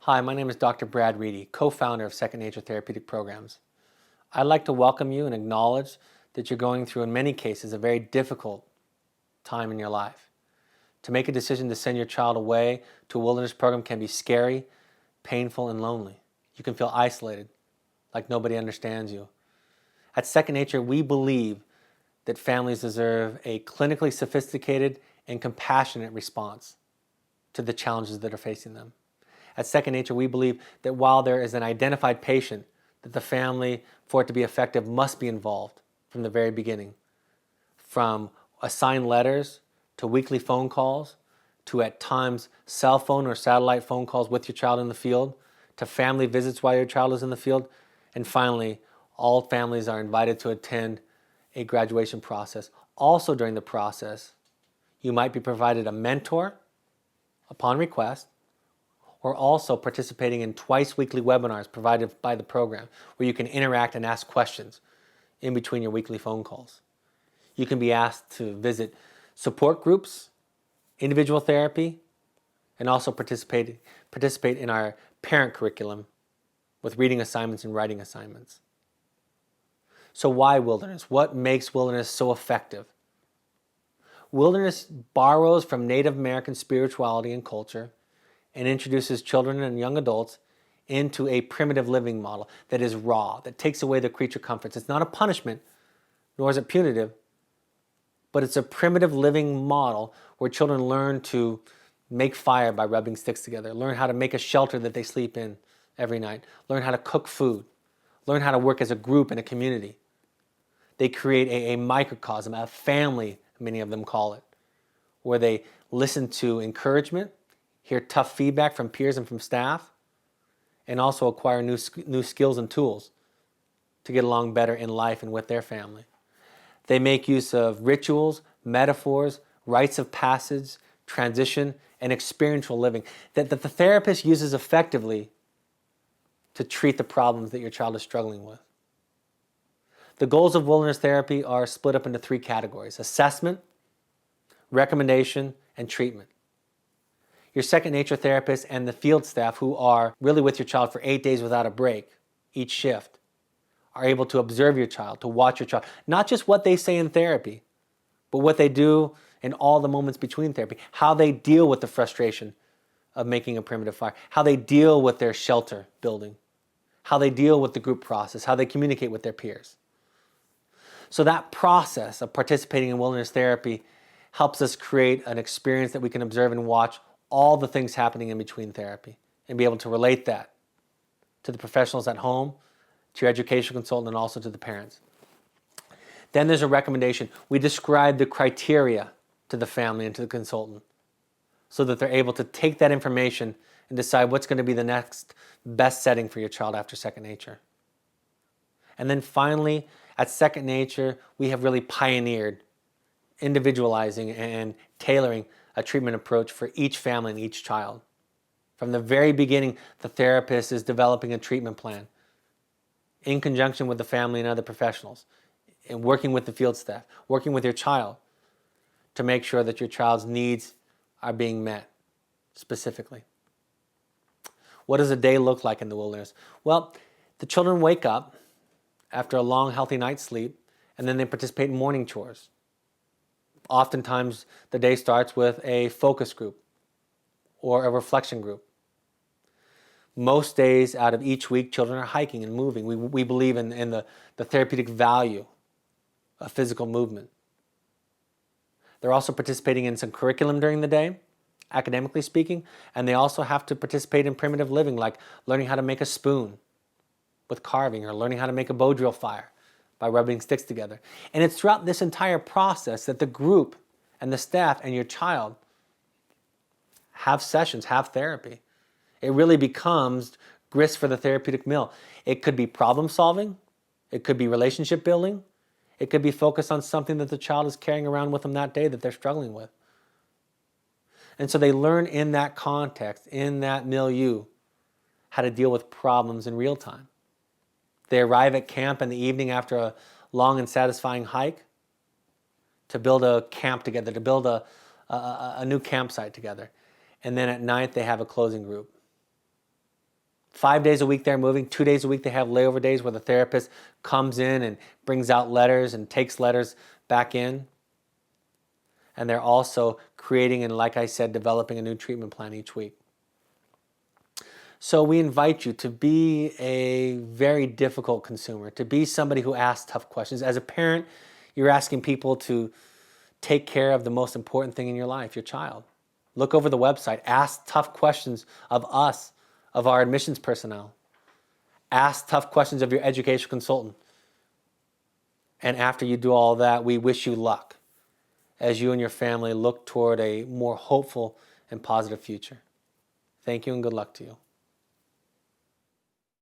Hi, my name is Dr. Brad Reedy, co-founder of Second Nature Therapeutic Programs. I'd like to welcome you and acknowledge that you're going through, in many cases, a very difficult time in your life. To make a decision to send your child away to a wilderness program can be scary, painful, and lonely. You can feel isolated, like nobody understands you. At Second Nature, we believe that families deserve a clinically sophisticated and compassionate response to the challenges that are facing them. At Second Nature, we believe that while there is an identified patient, that the family, for it to be effective, must be involved from the very beginning. From assigned letters, to weekly phone calls, to at times cell phone or satellite phone calls with your child in the field, to family visits while your child is in the field, and finally, all families are invited to attend a graduation process. Also during the process, you might be provided a mentor upon request, or also participating in twice weekly webinars provided by the program where you can interact and ask questions in between your weekly phone calls. You can be asked to visit support groups, individual therapy, and also participate in our parent curriculum with reading assignments and writing assignments. So why wilderness? What makes wilderness so effective? Wilderness borrows from Native American spirituality and culture and introduces children and young adults into a primitive living model that is raw, that takes away the creature comforts. It's not a punishment, nor is it punitive, but it's a primitive living model where children learn to make fire by rubbing sticks together, learn how to make a shelter that they sleep in every night, learn how to cook food, learn how to work as a group in a community. They create a microcosm, a family, many of them call it, where they listen to encouragement, hear tough feedback from peers and from staff, and also acquire new skills and tools to get along better in life and with their family. They make use of rituals, metaphors, rites of passage, transition, and experiential living that the therapist uses effectively to treat the problems that your child is struggling with. The goals of wilderness therapy are split up into three categories: assessment, recommendation, and treatment. Your Second Nature therapist and the field staff, who are really with your child for 8 days without a break, each shift, are able to observe your child, to watch your child, not just what they say in therapy, but what they do in all the moments between therapy, how they deal with the frustration of making a primitive fire, how they deal with their shelter building, how they deal with the group process, how they communicate with their peers. So that process of participating in wilderness therapy helps us create an experience that we can observe and watch all the things happening in between therapy and be able to relate that to the professionals at home, to your educational consultant, and also to the parents. Then there's a recommendation. We describe the criteria to the family and to the consultant so that they're able to take that information and decide what's going to be the next best setting for your child after Second Nature. And then finally, at Second Nature, we have really pioneered individualizing and tailoring a treatment approach for each family and each child. From the very beginning, the therapist is developing a treatment plan in conjunction with the family and other professionals, and working with the field staff, working with your child to make sure that your child's needs are being met specifically. What does a day look like in the wilderness? Well, the children wake up after a long, healthy night's sleep, and then they participate in morning chores. Oftentimes, the day starts with a focus group or a reflection group. Most days out of each week, children are hiking and moving. We believe in the therapeutic value of physical movement. They're also participating in some curriculum during the day, academically speaking, and they also have to participate in primitive living, like learning how to make a spoon with carving, or learning how to make a bow drill fire by rubbing sticks together. And it's throughout this entire process that the group and the staff and your child have sessions, have therapy. It really becomes grist for the therapeutic mill. It could be problem solving, it could be relationship building, it could be focused on something that the child is carrying around with them that day that they're struggling with. And so they learn in that context, in that milieu, how to deal with problems in real time. They arrive at camp in the evening after a long and satisfying hike to build a camp together, to build a new campsite together. And then at night they have a closing group. 5 days a week they're moving, 2 days a week they have layover days where the therapist comes in and brings out letters and takes letters back in. And they're also creating and, like I said, developing a new treatment plan each week. So we invite you to be a very difficult consumer, to be somebody who asks tough questions. As a parent, you're asking people to take care of the most important thing in your life, your child. Look over the website. Ask tough questions of us, of our admissions personnel. Ask tough questions of your educational consultant. And after you do all that, we wish you luck as you and your family look toward a more hopeful and positive future. Thank you and good luck to you.